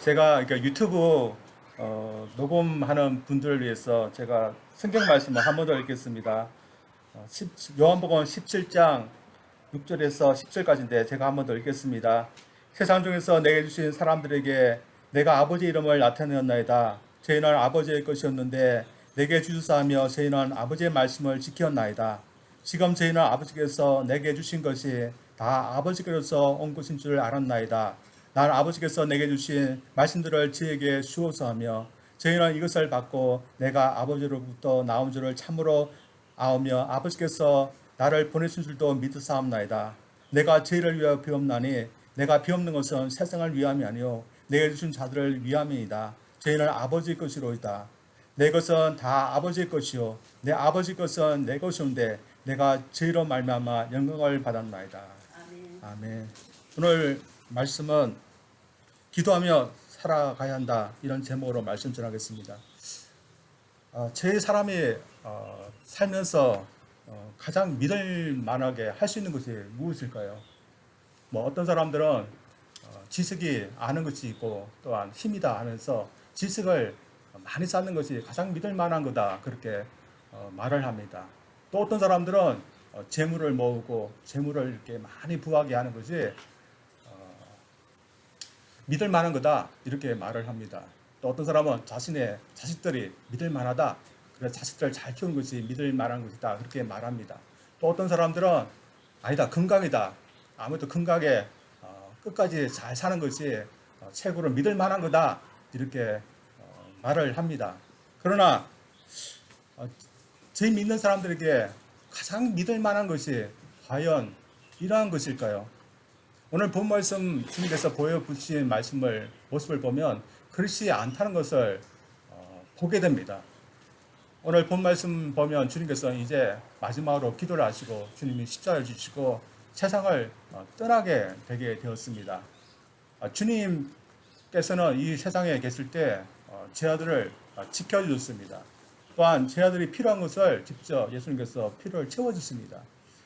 제가 유튜브 녹음하는 분들을 위해서 제가 성경 말씀을 한 번 더 읽겠습니다. 요한복음 17장 6절에서 10절까지인데 제가 한 번 더 읽겠습니다. 세상 중에서 내게 주신 사람들에게 내가 아버지 이름을 나타내었나이다. 저희는 아버지의 것이었는데 내게 주사하며 저희는 아버지의 말씀을 지켰나이다. 지금 저희는 아버지께서 내게 주신 것이 다 아버지께로서 온 것인 줄 알았나이다. 난 아버지께서 내게 주신 말씀들을 저에게 주어서 하며 저희는 이것을 받고 내가 아버지로부터 나온 줄을 참으로 아오며 아버지께서 나를 보내신 줄도 믿으사옵나이다. 내가 저희를 위하여 비옵나니 내가 비옵는 것은 세상을 위함이 아니요 내게 주신 자들을 위함이니이다. 저희는 아버지 것이로이다. 내 것은 다 아버지의 것이요 내 아버지 것은 내 것이온데 내가 저희로 말미암아 영광을 받았나이다. 아멘. 아멘. 오늘 말씀은 기도하며 살아가야 한다, 이런 제목으로 말씀 전하겠습니다. 제 사람이 살면서 가장 믿을 만하게 할 수 있는 것이 무엇일까요? 뭐 어떤 사람들은 지식이 아는 것이 있고 또한 힘이다 하면서 지식을 많이 쌓는 것이 가장 믿을 만한 거다, 그렇게 말을 합니다. 또 어떤 사람들은 재물을 모으고 재물을 이렇게 많이 부하게 하는 것이 믿을 만한 거다, 이렇게 말을 합니다. 또 어떤 사람은 자신의 자식들이 믿을 만하다, 그래서 자식들 잘 키우는 것이 믿을 만한 것이다, 그렇게 말합니다. 또 어떤 사람들은 아니다, 건강이다, 아무래도 건강에 끝까지 잘 사는 것이 최고로 믿을 만한 거다, 이렇게 말을 합니다. 그러나 제 믿는 사람들에게 가장 믿을 만한 것이 과연 이러한 것일까요? 오늘 본 말씀 주님께서 보여주신 모습을 보면 그렇지 않다는 것을 보게 됩니다. 오늘 본 말씀 보면 주님께서 이제 마지막으로 기도를 하시고 주님이 십자가를 지시고 세상을 떠나게 되게 되었습니다. 주님께서는 이 세상에 계실 때 제 아들을 지켜주셨습니다. 또한 제 아들이 필요한 것을 직접 예수님께서 필요를 채워주십니다.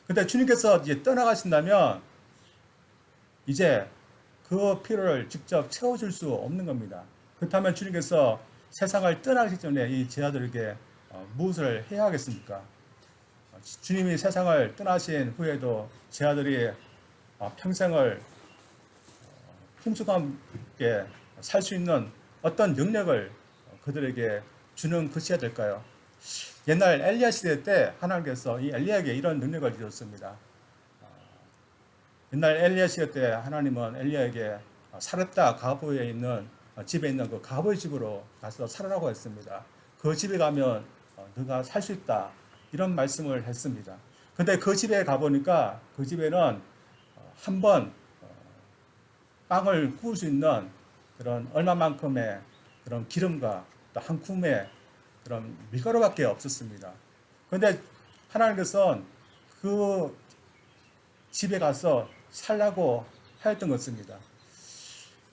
근데 주님께서 이제 떠나가신다면 이제 그 필요를 직접 채워줄 수 없는 겁니다. 그렇다면 주님께서 세상을 떠나기 전에 이 제 아들에게 무엇을 해야 하겠습니까? 주님이 세상을 떠나신 후에도 제 아들이 평생을 풍족하게 살 수 있는 어떤 능력을 그들에게 주는 것이어야 될까요? 옛날 엘리야 시대 때 하나님께서 이 엘리야에게 이런 능력을 주셨습니다. 옛날 엘리야 시대 때 하나님은 엘리야에게 사렙다 가보에 있는 집에 있는 그 가보의 집으로 가서 살아라고 했습니다. 그 집에 가면 너가 살 수 있다, 이런 말씀을 했습니다. 근데 그 집에 가보니까 그 집에는 한 번 빵을 구울 수 있는 그런 얼마만큼의 그런 기름과 또 한 줌의 그런 밀가루밖에 없었습니다. 그런데 하나님께서는 그 집에 가서 살라고 하였던 것입니다.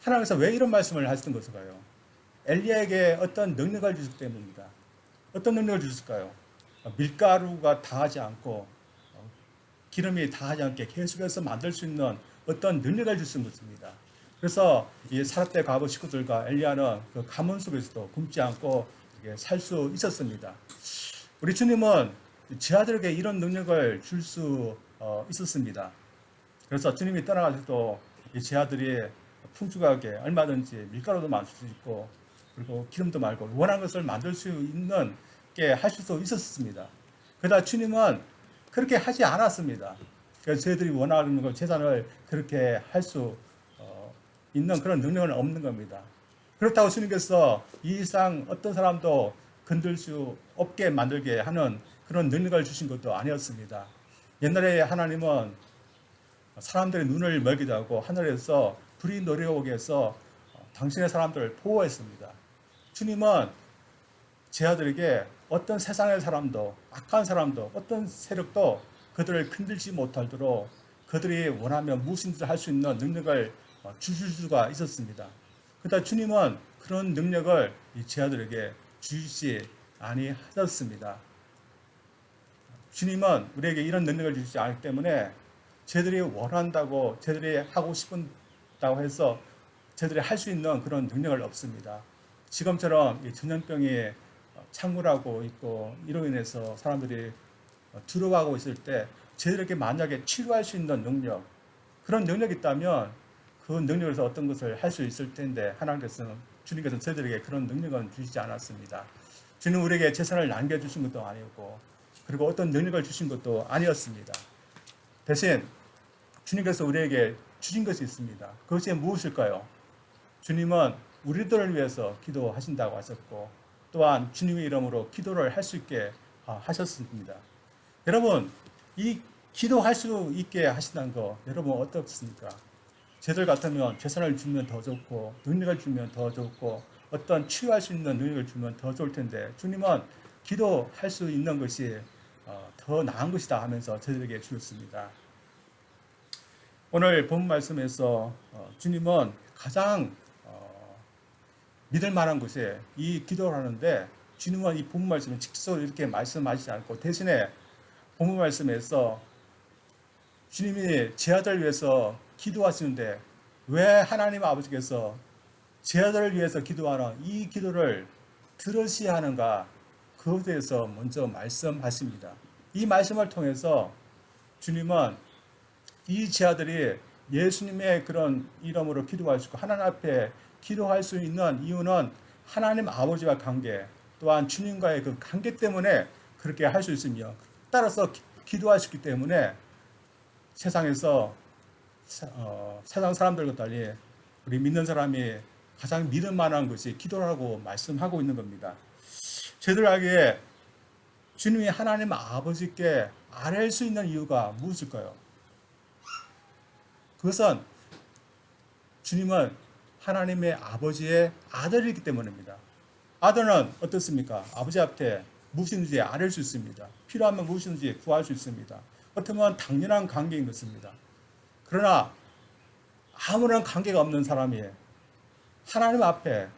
하나님께서 왜 이런 말씀을 하셨던 것일까요? 엘리야에게 어떤 능력을 주셨기 때문입니다. 어떤 능력을 주셨을까요? 밀가루가 다하지 않고 기름이 다하지 않게 계속해서 만들 수 있는 어떤 능력을 주신 것입니다. 그래서 이 사렙대 가부 식구들과 엘리야는 그 가문 속에서도 굶지 않고 살 수 있었습니다. 우리 주님은 제 아들에게 이런 능력을 줄 수 있었습니다. 그래서 주님이 떠나가실 때도 제 아들이 풍족하게 얼마든지 밀가루도 만들 수 있고 그리고 기름도 말고 원하는 것을 만들 수 있는 게 할 수 있었습니다. 그러나 주님은 그렇게 하지 않았습니다. 그래서 저희들이 원하는 것, 재산을 그렇게 할 수 있는 그런 능력은 없는 겁니다. 그렇다고 주님께서 이 이상 어떤 사람도 건들 수 없게 만들게 하는 그런 능력을 주신 것도 아니었습니다. 옛날에 하나님은 사람들의 눈을 멀기도 하고 하늘에서 불이 내려오게 해서 당신의 사람들을 보호했습니다. 주님은 제 아들에게 어떤 세상의 사람도, 악한 사람도, 어떤 세력도 그들을 건들지 못하도록 그들이 원하면 무엇인지 할 수 있는 능력을 주실 수가 있었습니다. 그러나 주님은 그런 능력을 제 아들에게 주시지 아니하셨습니다. 주님은 우리에게 이런 능력을 주시지 않기 때문에 저희들이 원한다고, 저희들이 하고 싶다고 해서 저들이 할 수 있는 그런 능력을 없습니다. 지금처럼 이 전염병이 창궐하고 있고 이로 인해서 사람들이 두려워하고 있을 때 저들에게 만약에 치료할 수 있는 능력, 그런 능력이 있다면 그 능력에서 어떤 것을 할 수 있을 텐데 주님께서는 저희들에게 그런 능력은 주시지 않았습니다. 주님 우리에게 재산을 남겨주신 것도 아니고 그리고 어떤 능력을 주신 것도 아니었습니다. 대신 주님께서 우리에게 주신 것이 있습니다. 그것이 무엇일까요? 주님은 우리들을 위해서 기도하신다고 하셨고 또한 주님의 이름으로 기도를 할 수 있게 하셨습니다. 여러분, 이 기도할 수 있게 하신다는 거 여러분 어떻습니까? 저들 같으면 재산을 주면 더 좋고 능력을 주면 더 좋고 어떤 치유할 수 있는 능력을 주면 더 좋을 텐데 주님은 기도할 수 있는 것이 더 나은 것이다 하면서 저들에게 주셨습니다. 오늘 본 말씀에서 주님은 가장 믿을 만한 것이 이 기도를 하는데 주님은 이 본 말씀을 직접적으로 이렇게 말씀하시지 않고 대신에 본 말씀에서 주님이 제 아들을 위해서 기도하시는데 왜 하나님 아버지께서 제 아들을 위해서 기도하는 이 기도를 들으셔야 하는가, 그것에 대해서 먼저 말씀하십니다. 이 말씀을 통해서 주님은 이 제 아들이 예수님의 그런 이름으로 기도하시고 하나님 앞에 기도할 수 있는 이유는 하나님 아버지와 관계 또한 주님과의 그 관계 때문에 그렇게 할 수 있으며 따라서 기도하셨기 때문에 세상에서 세상 사람들과 달리 우리 믿는 사람이 가장 믿을 만한 것이 기도라고 말씀하고 있는 겁니다. 저들에게 주님이 하나님 아버지께 아뢰 수 있는 이유가 무엇일까요? 그것은 주님은 하나님의 아버지의 아들이기 때문입니다. 아들은 어떻습니까? 아버지 앞에 무엇이든지 아뢰 수 있습니다. 필요하면 무엇이든지 구할 수 있습니다. 어쩌면 당연한 관계인 것입니다. 그러나 아무런 관계가 없는 사람이 하나님 앞에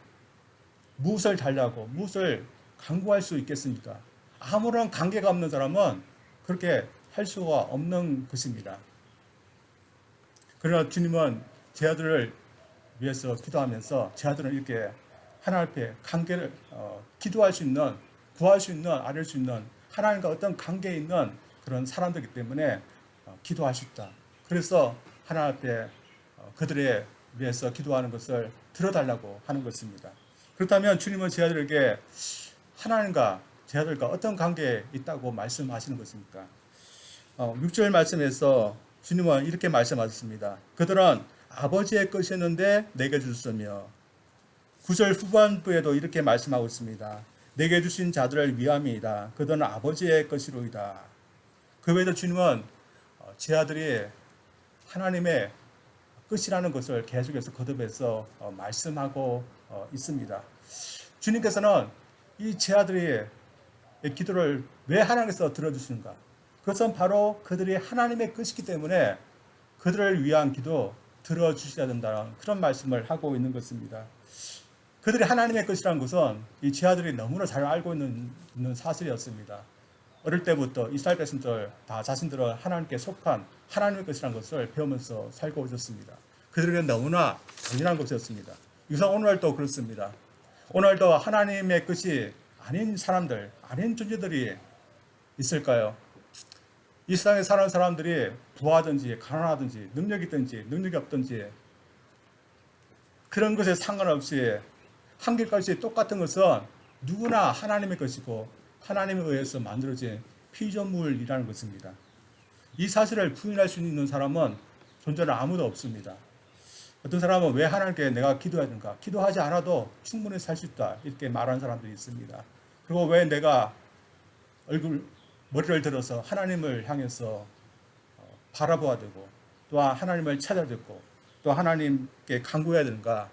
무엇을 달라고 무엇을 간구할 수 있겠습니까? 아무런 관계가 없는 사람은 그렇게 할 수가 없는 것입니다. 그러나 주님은 제 아들을 위해서 기도하면서 제 아들은 이렇게 하나님 앞에 관계를 기도할 수 있는, 구할 수 있는, 아뢰 수 있는 하나님과 어떤 관계에 있는 그런 사람들이기 때문에 기도할 수 있다. 그래서 하나님 앞에 그들에 위해서 기도하는 것을 들어달라고 하는 것입니다. 그렇다면 주님은 제 아들에게 하나님과 제 아들과 어떤 관계에 있다고 말씀하시는 것입니까? 6절 말씀에서 주님은 이렇게 말씀하셨습니다. 그들은 아버지의 것이었는데 내게 주셨으며 9절 후반부에도 이렇게 말씀하고 있습니다. 내게 주신 자들을 위함이다. 그들은 아버지의 것이로이다. 그 외에도 주님은 제 아들이 하나님의 끝이라는 것을 계속해서 거듭해서 말씀하고 있습니다. 주님께서는 이 제 아들의 기도를 왜 하나님께서 들어주시는가? 그것은 바로 그들이 하나님의 끝이기 때문에 그들을 위한 기도 들어주셔야 된다는 그런 말씀을 하고 있는 것입니다. 그들이 하나님의 것이라는 것은 이 제 아들이 너무나 잘 알고 있는 사실이었습니다. 어릴 때부터 이스라엘 백성들 다 자신들은 하나님께 속한 하나님의 것이라는 것을 배우면서 살고 오셨습니다. 그들에게는 너무나 당연한 것이었습니다. 유사 오늘도 그렇습니다. 오늘도 하나님의 것이 아닌 사람들, 아닌 존재들이 있을까요? 이 세상에 사는 사람들이 부하든지 가난하든지 능력이 있든지 능력이 없든지 그런 것에 상관없이 한결같이 똑같은 것은 누구나 하나님의 것이고 하나님에 의해서 만들어진 피조물이라는 것입니다. 이 사실을 부인할 수 있는 사람은 존재는 아무도 없습니다. 어떤 사람은 왜 하나님께 내가 기도해야 되는가? 기도하지 않아도 충분히 살 수 있다. 이렇게 말하는 사람들이 있습니다. 그리고 왜 내가 머리를 들어서 하나님을 향해서 바라보아야 되고 또한 하나님을 찾아야 되고 또 하나님께 간구해야 되는가?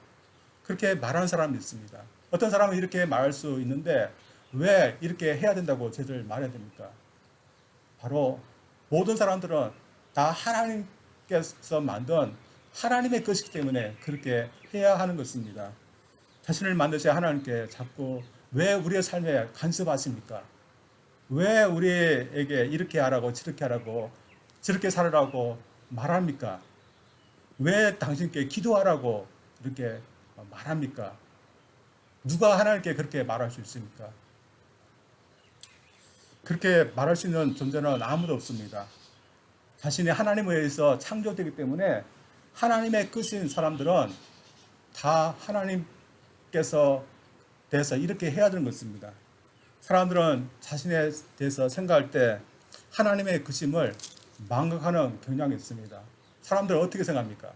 그렇게 말하는 사람이 있습니다. 어떤 사람은 이렇게 말할 수 있는데 왜 이렇게 해야 된다고 저들 말해야 됩니까? 바로 모든 사람들은 다 하나님께서 만든 하나님의 것이기 때문에 그렇게 해야 하는 것입니다. 자신을 만드신 하나님께 자꾸 왜 우리의 삶에 간섭하십니까? 왜 우리에게 이렇게 하라고 저렇게 하라고 저렇게 살으라고 말합니까? 왜 당신께 기도하라고 이렇게 말합니까? 누가 하나님께 그렇게 말할 수 있습니까? 그렇게 말할 수 있는 존재는 아무도 없습니다. 자신이 하나님에 의해서 창조되기 때문에 하나님의 끝인 사람들은 다 하나님께서 대해서 이렇게 해야 되는 것입니다. 사람들은 자신에 대해서 생각할 때 하나님의 그심을 망각하는 경향이 있습니다. 사람들은 어떻게 생각합니까?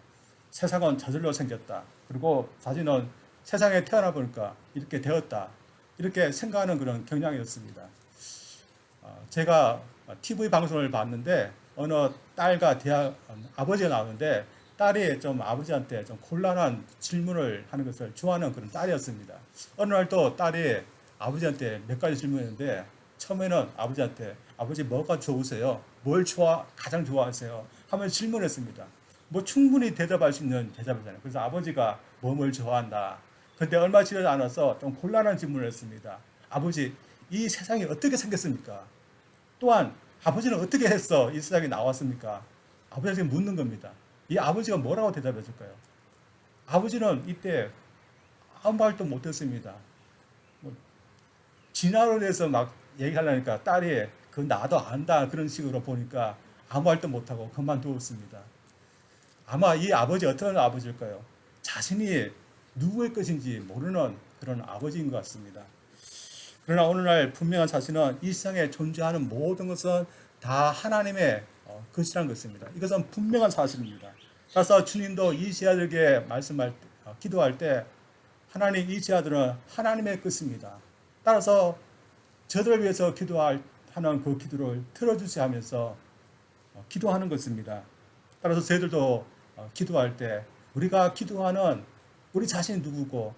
세상은 저절로 생겼다. 그리고 자신은 세상에 태어나 보니까 이렇게 되었다. 이렇게 생각하는 그런 경향이었습니다. 제가 TV 방송을 봤는데 어느 딸과 아버지가 나오는데 딸이 좀 아버지한테 좀 곤란한 질문을 하는 것을 좋아하는 그런 딸이었습니다. 어느 날 또 딸이 아버지한테 몇 가지 질문했는데 처음에는 아버지한테 아버지 뭐가 좋으세요? 뭘 가장 좋아하세요? 하면 질문했습니다. 뭐 충분히 대답할 수 있는 대답이잖아요. 그래서 아버지가 뭘 좋아한다. 근데 얼마 지나지 않아서 좀 곤란한 질문을 했습니다. 아버지, 이 세상이 어떻게 생겼습니까? 또한 아버지는 어떻게 했어? 이 세상에 나왔습니까? 아버지가 지금 묻는 겁니다. 이 아버지가 뭐라고 대답해 줄까요? 아버지는 이때 아무 말도 못했습니다. 진화론에 대해서 막 얘기하려니까 딸이 그 나도 안다 그런 식으로 보니까 아무 말도 못하고 그만두었습니다. 아마 이 아버지 어떤 아버지일까요? 자신이 누구의 것인지 모르는 그런 아버지인 것 같습니다. 그러나 오늘날 분명한 사실은 이 세상에 존재하는 모든 것은 다 하나님의 것이라는 것입니다. 이것은 분명한 사실입니다. 따라서 주님도 이 제자들에게 기도할 때 하나님 이 제자들은 하나님의 것입니다. 따라서 저들을 위해서 하는 그 기도를 들어주세요 하면서 기도하는 것입니다. 따라서 저희들도 기도할 때 우리가 기도하는 우리 자신이 누구고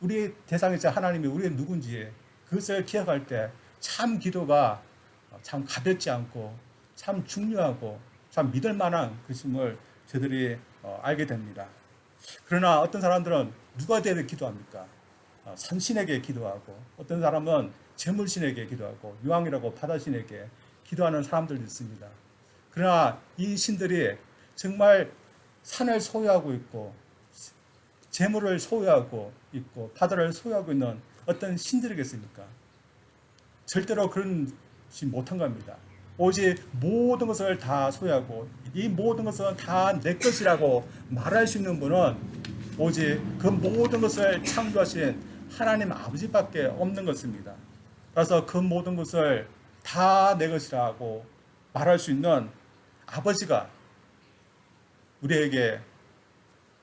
우리 대상이자 하나님이 우리가 누군지 그것을 기억할 때 참 기도가 참 가볍지 않고 참 중요하고 참 믿을 만한 것임을 저희들이 알게 됩니다. 그러나 어떤 사람들은 누가 대해 기도합니까? 산신에게 기도하고 어떤 사람은 재물신에게 기도하고 유황이라고 바다신에게 기도하는 사람들도 있습니다. 그러나 이 신들이 정말 산을 소유하고 있고 재물을 소유하고 있고 바다를 소유하고 있는 어떤 신들이겠습니까? 절대로 그런 지 못한 겁니다. 오직 모든 것을 다 소유하고 이 모든 것은 다 내 것이라고 말할 수 있는 분은 오직 그 모든 것을 창조하신 하나님 아버지밖에 없는 것입니다. 그래서 그 모든 것을 다 내 것이라고 말할 수 있는 아버지가 우리에게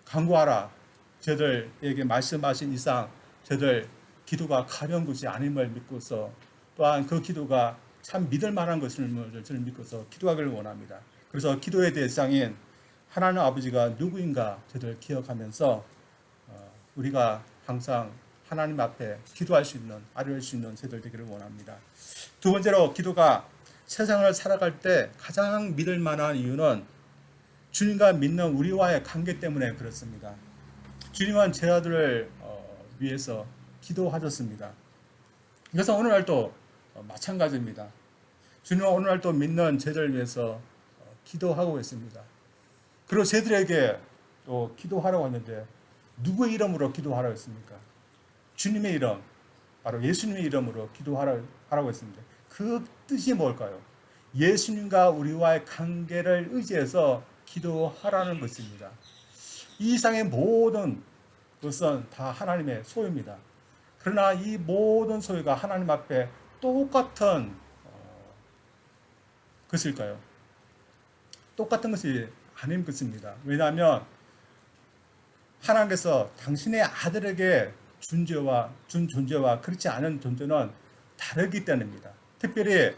간구하라 저들에게 말씀하신 이상 저들 기도가 가벼운 것이 아님을 믿고서 또한 그 기도가 참 믿을 만한 것을 저는 믿고서 기도하기를 원합니다. 그래서 기도의 대상인 하나님 아버지가 누구인가 저들 기억하면서 우리가 항상 하나님 앞에 기도할 수 있는 아뢰할 수 있는 저들 되기를 원합니다. 두 번째로 기도가 세상을 살아갈 때 가장 믿을 만한 이유는 주님과 믿는 우리와의 관계 때문에 그렇습니다. 주님은 제자들을 위해서 기도하셨습니다. 이것은 오늘날도 마찬가지입니다. 주님은 오늘날도 믿는 제자들을 위해서 기도하고 있습니다. 그리고 제자들에게 또 기도하라고 하는데 누구의 이름으로 기도하라고 했습니까? 주님의 이름, 바로 예수님의 이름으로 기도하라고 했습니다. 그 뜻이 뭘까요? 예수님과 우리와의 관계를 의지해서 기도하라는 것입니다. 이 이상의 모든 것은 다 하나님의 소유입니다. 그러나 이 모든 소유가 하나님 앞에 똑같은 것일까요? 똑같은 것이 아닌 것입니다. 왜냐하면 하나님께서 당신의 아들에게 준 존재와 그렇지 않은 존재는 다르기 때문입니다. 특별히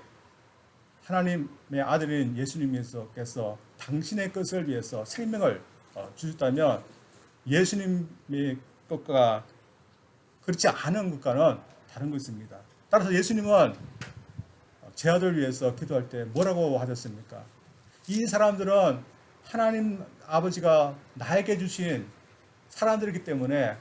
하나님의 아들인 예수님께서 당신의 것을 위해서 생명을 주셨다면 예수님의 것과 그렇지 않은 것과는 다른 것입니다. 따라서 예수님은 제 아들을 위해서 기도할 때 뭐라고 하셨습니까? 이 사람들은 하나님 아버지가 나에게 주신 사람들이기 때문에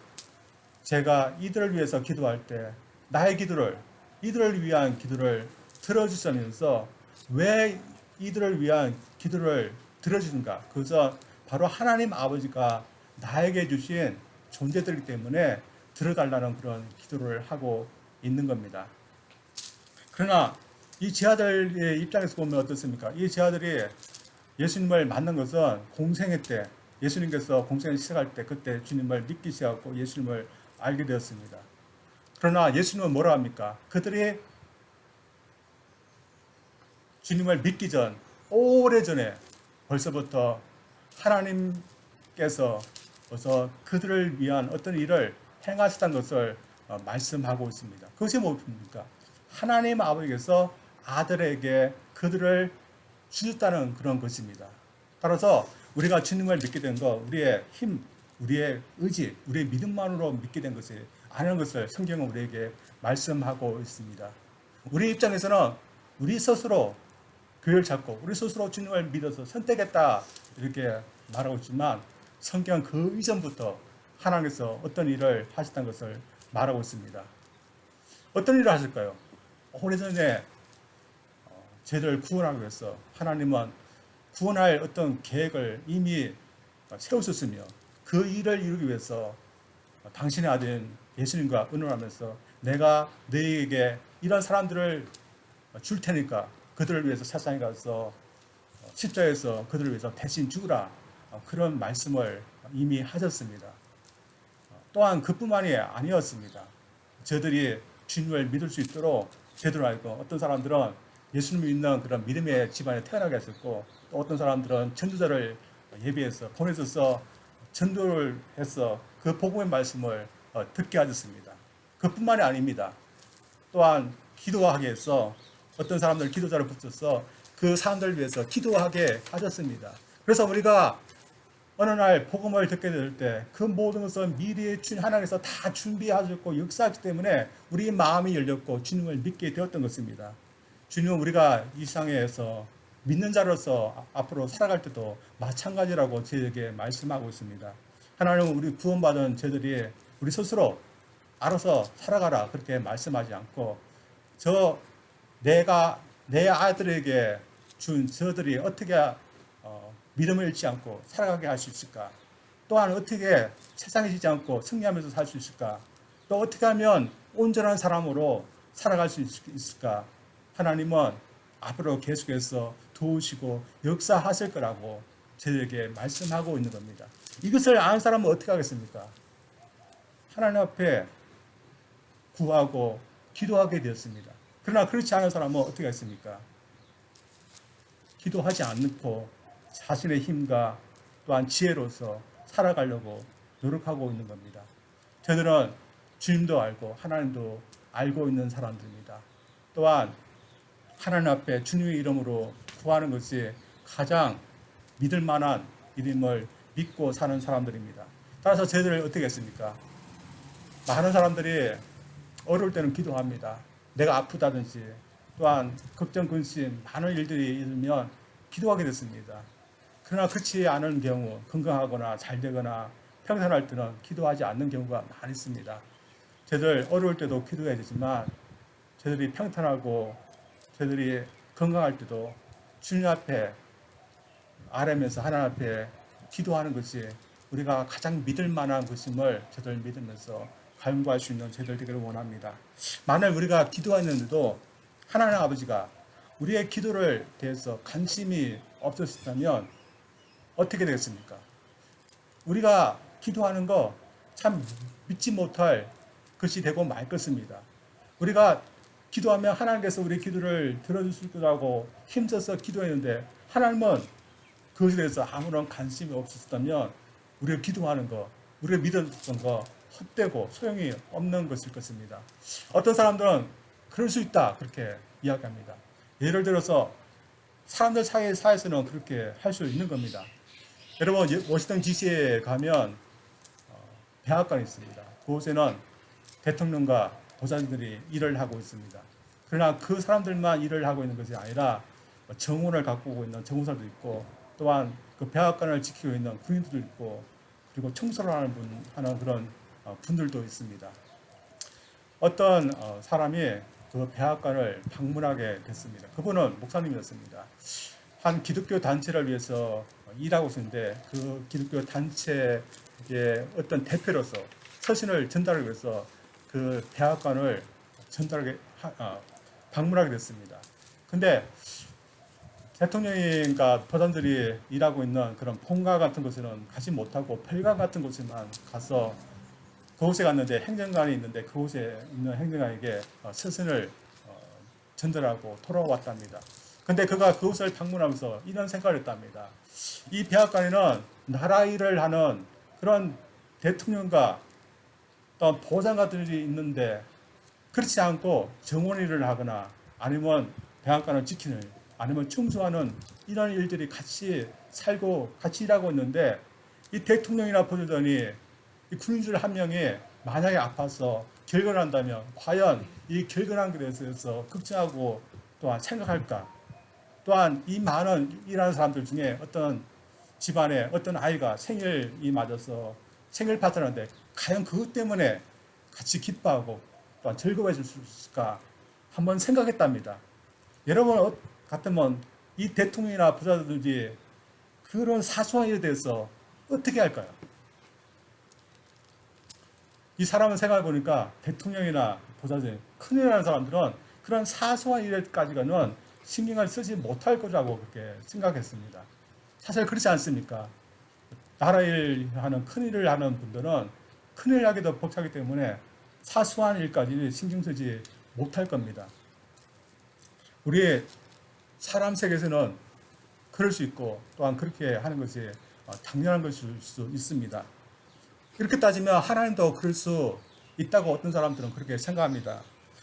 제가 이들을 위해서 기도할 때 나의 기도를 이들을 위한 기도를 들어주시면서 왜 이들을 위한 기도를 들어주는가? 그것은 바로 하나님 아버지가 나에게 주신 존재들이기 때문에 들어달라는 그런 기도를 하고 있는 겁니다. 그러나 이 제자들의 입장에서 보면 어떻습니까? 이 제자들이 예수님을 만난 것은 공생애 때, 예수님께서 공생을 시작할 때 그때 주님을 믿기 시작하고 예수님을 알게 되었습니다. 그러나 예수님은 뭐라 합니까? 그들이 주님을 믿기 전 오래전에 벌써부터 하나님께서 그들을 위한 어떤 일을 행하셨다는 것을 말씀하고 있습니다. 그것이 뭡니까? 하나님 아버지께서 아들에게 그들을 주셨다는 그런 것입니다. 따라서 우리가 주님을 믿게 된 것, 우리의 힘, 우리의 의지, 우리의 믿음만으로 믿게 된 것이 아니라는 것을 성경은 우리에게 말씀하고 있습니다. 우리 입장에서는 우리 스스로 교회를 찾고 우리 스스로 주님을 믿어서 선택했다 이렇게 말하고 있지만 성경은 그 이전부터 하나님께서 어떤 일을 하셨다는 것을 말하고 있습니다. 어떤 일을 하실까요? 오래전에 죄를 구원하기 위해서 하나님은 구원할 어떤 계획을 이미 세우셨으며 그 일을 이루기 위해서 당신의 아들인 예수님과 의논하면서 내가 너희에게 이런 사람들을 줄 테니까 그들을 위해서 세상에 가서 십자가에서 그들을 위해서 대신 죽으라 그런 말씀을 이미 하셨습니다. 또한 그뿐만이 아니었습니다. 저들이 주님을 믿을 수 있도록 제대로 알고 어떤 사람들은 예수님을 믿는 그런 믿음의 집안에 태어나게 하셨고 또 어떤 사람들은 전도자를 예비해서 보내셔서 전도를 해서 그 복음의 말씀을 듣게 하셨습니다. 그뿐만이 아닙니다. 또한 기도하게 해서 어떤 사람들 기도자를 붙여서 그 사람들을 위해서 기도하게 하셨습니다. 그래서 우리가 어느 날 복음을 듣게 될 때 그 모든 것은 미리 주님 하나님께서 다 준비하셨고 역사하기 때문에 우리 마음이 열렸고 주님을 믿게 되었던 것입니다. 주님은 우리가 이 세상에서 믿는 자로서 앞으로 살아갈 때도 마찬가지라고 저에게 말씀하고 있습니다. 하나님은 우리 구원받은 저들이 우리 스스로 알아서 살아가라 그렇게 말씀하지 않고 내가 내 아들에게 준 저들이 어떻게 믿음을 잃지 않고 살아가게 할 수 있을까? 또한 어떻게 세상에 지지 않고 승리하면서 살 수 있을까? 또 어떻게 하면 온전한 사람으로 살아갈 수 있을까? 하나님은 앞으로 계속해서 도우시고 역사하실 거라고 저에게 말씀하고 있는 겁니다. 이것을 아는 사람은 어떻게 하겠습니까? 하나님 앞에 구하고 기도하게 되었습니다. 그러나 그렇지 않은 사람은 어떻게 했습니까? 기도하지 않고 자신의 힘과 또한 지혜로서 살아가려고 노력하고 있는 겁니다. 저들은 주님도 알고 하나님도 알고 있는 사람들입니다. 또한 하나님 앞에 주님의 이름으로 구하는 것이 가장 믿을 만한 이름을 믿고 사는 사람들입니다. 따라서 저희들 어떻게 했습니까? 많은 사람들이 어려울 때는 기도합니다. 내가 아프다든지 또한 걱정, 근심, 많은 일들이 있으면 기도하게 됐습니다. 그러나 그렇지 않은 경우, 건강하거나 잘 되거나 평탄할 때는 기도하지 않는 경우가 많이 있습니다. 저희들 어려울 때도 기도해야 되지만 저희들이 평탄하고 저희들이 건강할 때도 주님 앞에 아뢰면서 하나님 앞에 기도하는 것이 우리가 가장 믿을 만한 것임을 저희들 믿으면서 간구할 수 있는 저희들 되기를 원합니다. 만약 우리가 기도했는데도 하나님 아버지가 우리의 기도를 대해서 관심이 없으셨다면 어떻게 되겠습니까? 우리가 기도하는 거 참 믿지 못할 것이 되고 말 것입니다. 우리가 기도하면 하나님께서 우리 기도를 들어주실 거라고 힘써서 기도했는데 하나님은 그것에 대해서 아무런 관심이 없으셨다면 우리가 기도하는 거, 우리가 믿었던 거 헛되고 소용이 없는 것일 것입니다. 어떤 사람들은 그럴 수 있다 그렇게 이야기합니다. 예를 들어서 사람들 사이에서는 그렇게 할 수 있는 겁니다. 여러분 워싱턴 DC에 가면 백악관이 있습니다. 그곳에는 대통령과 보좌진들이 일을 하고 있습니다. 그러나 그 사람들만 일을 하고 있는 것이 아니라 정원을 갖고 있는 정무사도 있고 또한 그 백악관을 지키고 있는 군인들도 있고 그리고 청소를 하는 그런 분들도 있습니다. 어떤 사람이 그 백악관을 방문하게 됐습니다. 그분은 목사님이었습니다. 한 기독교 단체를 위해서 일하고 있었는데 그 기독교 단체 이게 어떤 대표로서 서신을 전달하기 위해서 그 백악관을 방문하게 됐습니다. 근데 대통령과 보단들이 일하고 있는 그런 본가 같은 곳에는 가지 못하고 별관 같은 곳에만 가서 그곳에 갔는데 행정관이 있는데 그곳에 있는 행정관에게 서신을 전달하고 돌아왔답니다. 근데 그가 그곳을 방문하면서 이런 생각을 했답니다. 이 백악관에는 나라 일을 하는 그런 대통령과 또 보좌관들이 있는데 그렇지 않고 정원 일을 하거나 아니면 백악관을 지키는 아니면 충성하는 이런 일들이 같이 살고 같이 일하고 있는데 이 대통령이나 보좌관이 이 군인들 한 명이 만약에 아파서 결근한다면 과연 이 결근한 것에 대해서 걱정하고 또한 생각할까? 또한 이 많은 일하는 사람들 중에 어떤 집안에 어떤 아이가 생일이 맞아서 생일 파티하는데 과연 그것 때문에 같이 기뻐하고 또한 즐거워질 수 있을까? 한번 생각했답니다. 여러분 같으면 이 대통령이나 부자들이 그런 사소한 일에 대해서 어떻게 할까요? 이 사람을 생각해 보니까 대통령이나 부자들, 큰일 나는 사람들은 그런 사소한 일에까지는 신경을 쓰지 못할 거라고 그렇게 생각했습니다. 사실 그렇지 않습니까? 나라 일 하는 큰일을 하는 분들은 큰일 나기도 벅차기 때문에 사소한 일까지 신경 쓰지 못할 겁니다. 우리 사람 세계에서는 그럴 수 있고 또한 그렇게 하는 것이 당연한 것일 수 있습니다. 이렇게 따지면 하나님도 그럴 수 있다고 어떤 사람들은 그렇게 생각합니다.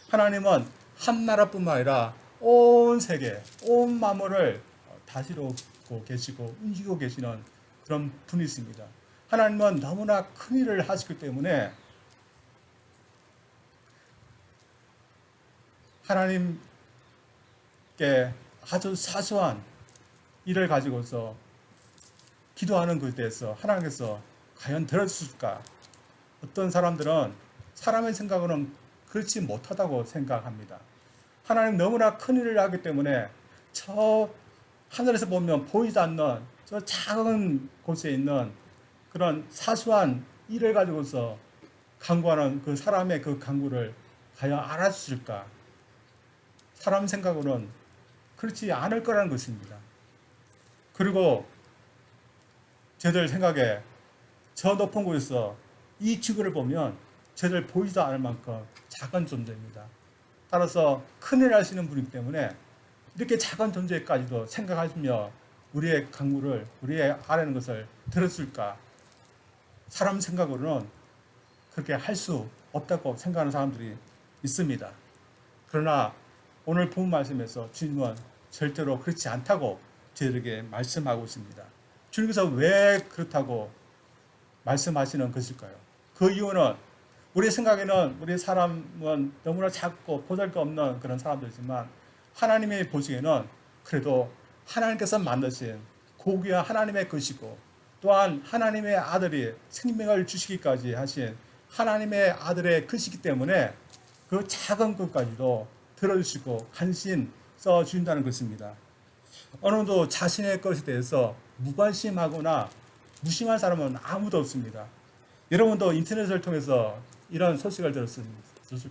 하나님은 한 나라뿐만 아니라 온 세계, 온 만물을 다스리고 계시고 움직이고 계시는 그런 분이십니다. 하나님은 너무나 큰 일을 하시기 때문에 하나님께 아주 사소한 일을 가지고서 기도하는 것에 대해서 하나님께서 과연 들어주실까? 어떤 사람들은 사람의 생각으로는 그렇지 못하다고 생각합니다. 하나님 너무나 큰 일을 하기 때문에 저 하늘에서 보면 보이지 않는 저 작은 곳에 있는 그런 사소한 일을 가지고서 간구하는 그 사람의 그 간구를 과연 알아주실까? 사람 생각으로는 그렇지 않을 거라는 것입니다. 그리고 저들 생각에 저 높은 곳에서 이 지구를 보면 저들 보이지도 않을 만큼 작은 존재입니다. 따라서 큰일 하시는 분이기 때문에 이렇게 작은 존재까지도 생각하시며 우리의 간구를 우리의 아뢰는 것을 들었을까? 사람 생각으로는 그렇게 할 수 없다고 생각하는 사람들이 있습니다. 그러나 오늘 본 말씀에서 주님은 절대로 그렇지 않다고 저희에게 말씀하고 있습니다. 주님께서 왜 그렇다고 말씀하시는 것일까요? 그 이유는 우리 생각에는 우리 사람은 너무나 작고 보잘것없는 그런 사람들이지만 하나님의 보시기에는 그래도 하나님께서 만드신 고귀한 하나님의 것이고 또한 하나님의 아들이 생명을 주시기까지 하신 하나님의 아들의 것이기 때문에 그 작은 것까지도 들어주시고 간신 써주신다는 것입니다. 어느 정도 자신의 것에 대해서 무관심하거나 무심한 사람은 아무도 없습니다. 여러분도 인터넷을 통해서 이런 소식을 들었을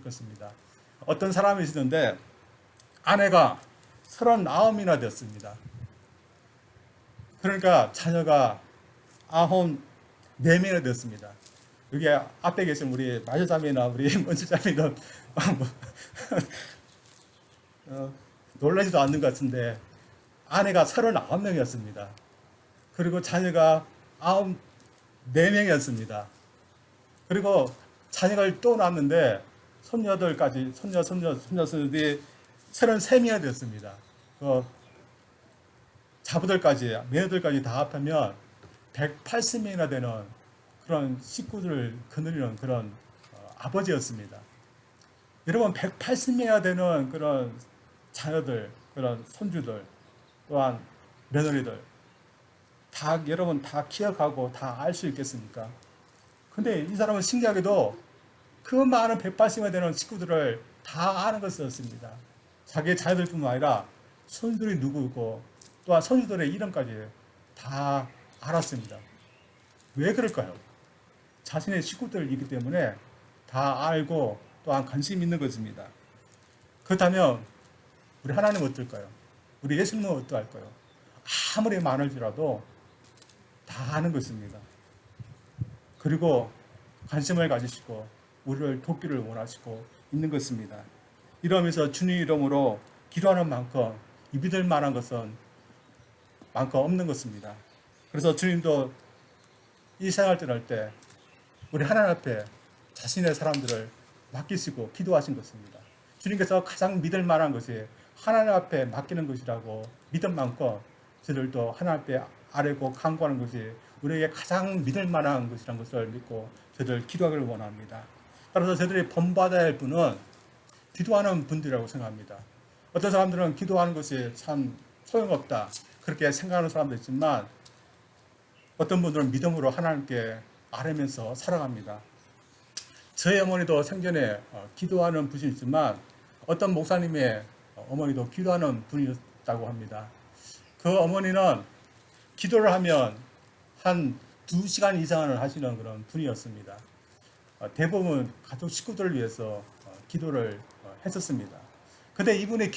것입니다. 어떤 사람이 있었는데 아내가 39이나 되었습니다. 그러니까 자녀가 94명이나 되었습니다. 여기 앞에 계신 우리 마저자매나 우리 먼저자매는 놀라지도 않는 것 같은데 아내가 39명이었습니다. 그리고 자녀가 94명이었습니다. 그리고 자녀가 또 낳았는데 손녀들까지 손녀들이 33명이 되었습니다. 자부들까지 며느들까지 다 합하면 180명이나 되는 그런 식구들을 거느리는 그런 아버지였습니다. 여러분 180명이나 되는 그런 자녀들, 그런 손주들, 또한 며느리들 다 여러분 다 기억하고 다 알 수 있겠습니까? 근데 이 사람은 신기하게도 그 많은 180여 되는 식구들을 다 아는 것이었습니다. 자기의 자녀들뿐만 아니라 손주들이 누구고 또한 손주들의 이름까지 다 알았습니다. 왜 그럴까요? 자신의 식구들이기 때문에 다 알고 또한 관심 있는 것입니다. 그렇다면 우리 하나님은 어떨까요? 우리 예수님은 어떠할까요? 아무리 많을지라도 다 아는 것입니다. 그리고 관심을 가지시고 우리를 돕기를 원하시고 있는 것입니다. 이러면서 주님 이름으로 기도하는 만큼 이 믿을 만한 것은 많고 없는 것입니다. 그래서 주님도 이 생활 떠날 때 우리 하나님 앞에 자신의 사람들을 맡기시고 기도하신 것입니다. 주님께서 가장 믿을 만한 것이 하나님 앞에 맡기는 것이라고 믿음 많고 저들도 하나님 앞에 아뢰고 간구하는 것이 우리에게 가장 믿을 만한 것이라는 것을 믿고 저들 기도하기를 원합니다. 따라서 저들이 본받아야 할 분은 기도하는 분들이라고 생각합니다. 어떤 사람들은 기도하는 것이 참 소용없다 그렇게 생각하는 사람도 있지만 어떤 분들은 믿음으로 하나님께 아뢰면서 살아갑니다. 저희 어머니도 생전에 기도하는 분이 있지만 어떤 목사님의 어머니도 기도하는 분이었다고 합니다. 그 어머니는 기도를 하면 한 2시간 이상을 하시는 그런 분이었습니다. 대부분 가족 식구들을 위해서 기도를 했었습니다. 근데 이분이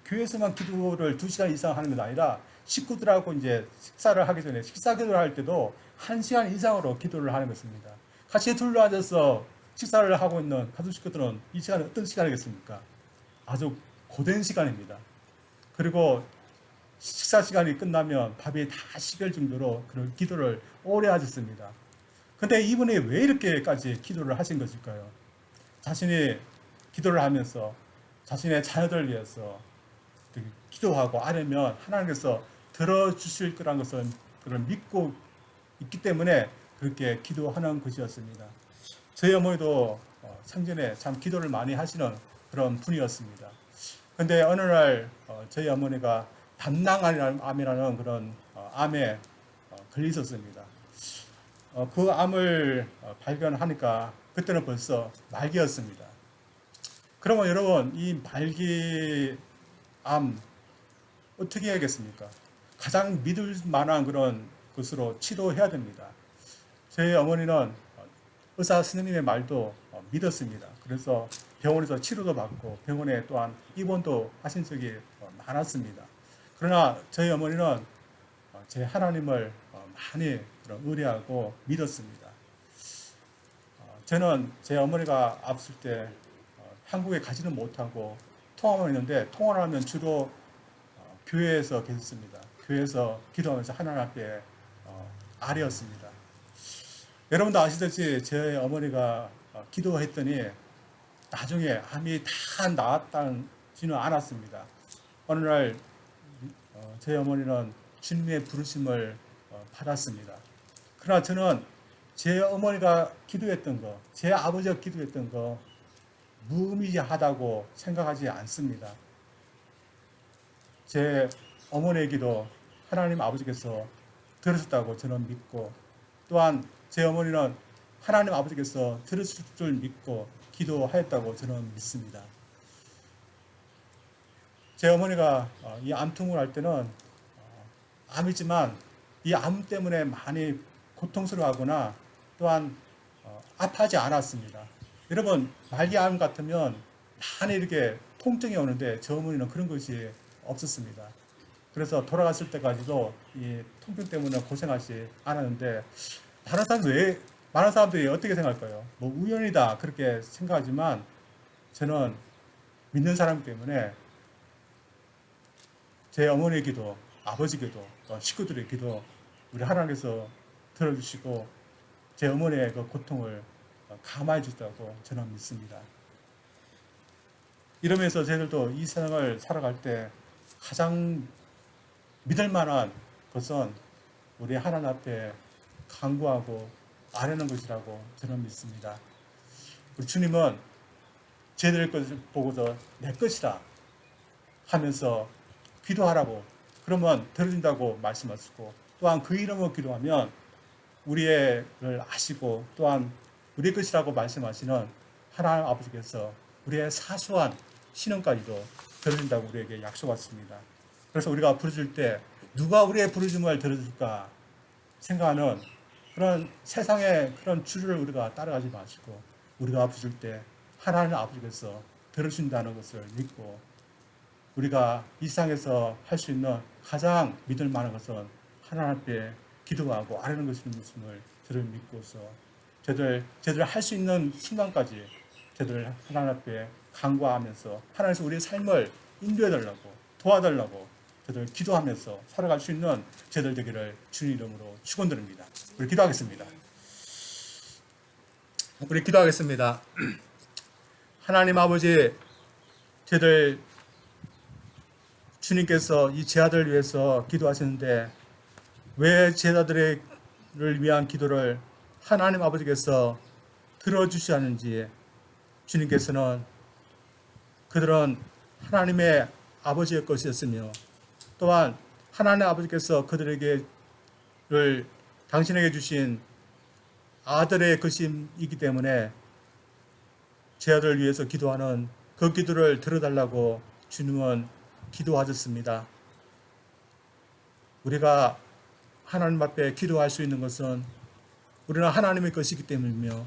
교회에서만 기도를 2시간 이상 하는 게 아니라 식구들하고 이제 식사를 하기 전에 식사 기도를 할 때도 1시간 이상으로 기도를 하는 것입니다. 같이 둘러앉아서 식사를 하고 있는 가족 식구들은 이 시간이 어떤 시간이겠습니까? 아주 고된 시간입니다. 그리고 식사 시간이 끝나면 밥이 다 식을 정도로 그런 기도를 오래 하셨습니다. 근데 이분이 왜 이렇게까지 기도를 하신 것일까요? 자신이 기도를 하면서 자신의 자녀들을 위해서 기도하고 아뢰면 하나님께서 들어주실 거란 것을 믿고 있기 때문에 그렇게 기도하는 것이었습니다. 저희 어머니도 생전에 참 기도를 많이 하시는 그런 분이었습니다. 근데 어느 날 저희 어머니가 담낭암이라는 그런 암에 걸리셨습니다. 그 암을 발견하니까 그때는 벌써 말기였습니다. 그러면 여러분 이 말기암 어떻게 해야겠습니까? 가장 믿을 만한 그런 것으로 치료해야 됩니다. 저희 어머니는 의사 선생님의 말도 믿었습니다. 그래서 병원에서 치료도 받고 병원에 또한 입원도 하신 적이 많았습니다. 그러나 저희 어머니는 제 하나님을 많이 의뢰하고 믿었습니다. 저는 제 어머니가 아플 때 한국에 가지는 못하고 통화만 했는데 통화를 하면 주로 교회에서 계셨습니다. 교회에서 기도하면서 하나님 앞에 아뢰었습니다. 여러분도 아시듯이 제 어머니가 기도했더니 나중에 암이 다 나았다지는 않았습니다. 어느 날 제 어머니는 주님의 부르심을 받았습니다. 그러나 저는 제 어머니가 기도했던 거, 제 아버지가 기도했던 거 무의미하다고 생각하지 않습니다. 제 어머니의 기도 하나님 아버지께서 들으셨다고 저는 믿고 또한 제 어머니는 하나님 아버지께서 들으실 줄 믿고 기도하였다고 저는 믿습니다. 제 어머니가 이 암투을 할 때는 암이지만 이 암 때문에 많이 고통스러워하거나 또한 아파하지 않았습니다. 여러분 말기암 같으면 많이 이렇게 통증이 오는데 제 어머니는 그런 것이 없었습니다. 그래서 돌아갔을 때까지도 이 통증 때문에 고생하지 않았는데 많은 사람들이 어떻게 생각할까요? 뭐 우연이다 그렇게 생각하지만 저는 믿는 사람 때문에 제 어머니의 기도, 아버지 기도, 또 식구들의 기도 우리 하나님께서 들어주시고 제 어머니의 그 고통을 감화해 주셨다고 저는 믿습니다. 이러면서 저희들도 이 세상을 살아갈 때 가장 믿을 만한 것은 우리 하나님 앞에 간구하고 아뢰는 것이라고 저는 믿습니다. 우리 주님은 저희들 것을 보고서 내 것이라 하면서 기도하라고 그러면 들어준다고 말씀하시고 또한 그 이름으로 기도하면 우리를 아시고 또한 우리 것이라고 말씀하시는 하나님 아버지께서 우리의 사소한 신앙까지도 들어준다고 우리에게 약속하십니다. 그래서 우리가 부르실 때 누가 우리의 부르심을 들어줄까 생각하는 그런 세상의 그런 줄을 우리가 따라가지 마시고 우리가 부를 때 하나님 아버지께서 들으신다는 것을 믿고 우리가 이 세상에서 할 수 있는 가장 믿을 만한 것은 하나님 앞에 기도하고 아뢰는 것임을 저를 믿고서 저들 할 수 있는 순간까지 저들 하나님 앞에 간구하면서 하나님께서 우리의 삶을 인도해달라고 도와달라고 저들 기도하면서 살아갈 수 있는 저들 되기를 주님 이름으로 축원드립니다. 우리 기도하겠습니다. 우리 기도하겠습니다. 하나님 아버지, 저들 주님께서 이 제자들을 위해서 기도하시는데 왜 제자들을 위한 기도를 하나님 아버지께서 들어주시 않는지 주님께서는 그들은 하나님의 아버지의 것이었으며 또한 하나님 아버지께서 그들에게를 당신에게 주신 아들의 것이기 때문에 제자들을 위해서 기도하는 그 기도를 들어달라고 주님은 기도하셨습니다. 우리가 하나님 앞에 기도할 수 있는 것은 우리는 하나님의 것이기 때문이며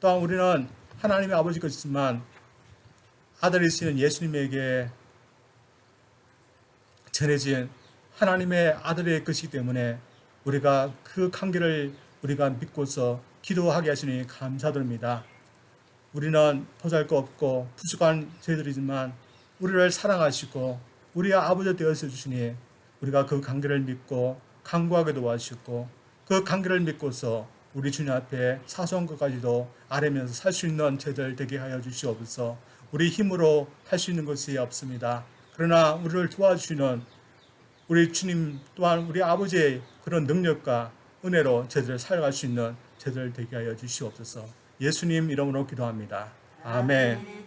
또한 우리는 하나님의 아버지 것이지만 아들이시는 예수님에게 전해진 하나님의 아들의 것이기 때문에 우리가 그 관계를 우리가 믿고서 기도하게 하시니 감사드립니다. 우리는 보잘것없고 부족한 저희들이지만 우리를 사랑하시고 우리의 아버지 되어서 주시니 우리가 그 관계를 믿고 간구하게 도와주시고 그 관계를 믿고서 우리 주님 앞에 사소한 것까지도 아뢰면서 살 수 있는 저희들 되게 하여 주시옵소서. 우리 힘으로 할 수 있는 것이 없습니다. 그러나 우리를 도와주시는 우리 주님 또한 우리 아버지의 그런 능력과 은혜로 저희들 살아갈 수 있는 저희들 되게 하여 주시옵소서. 예수님 이름으로 기도합니다. 아멘.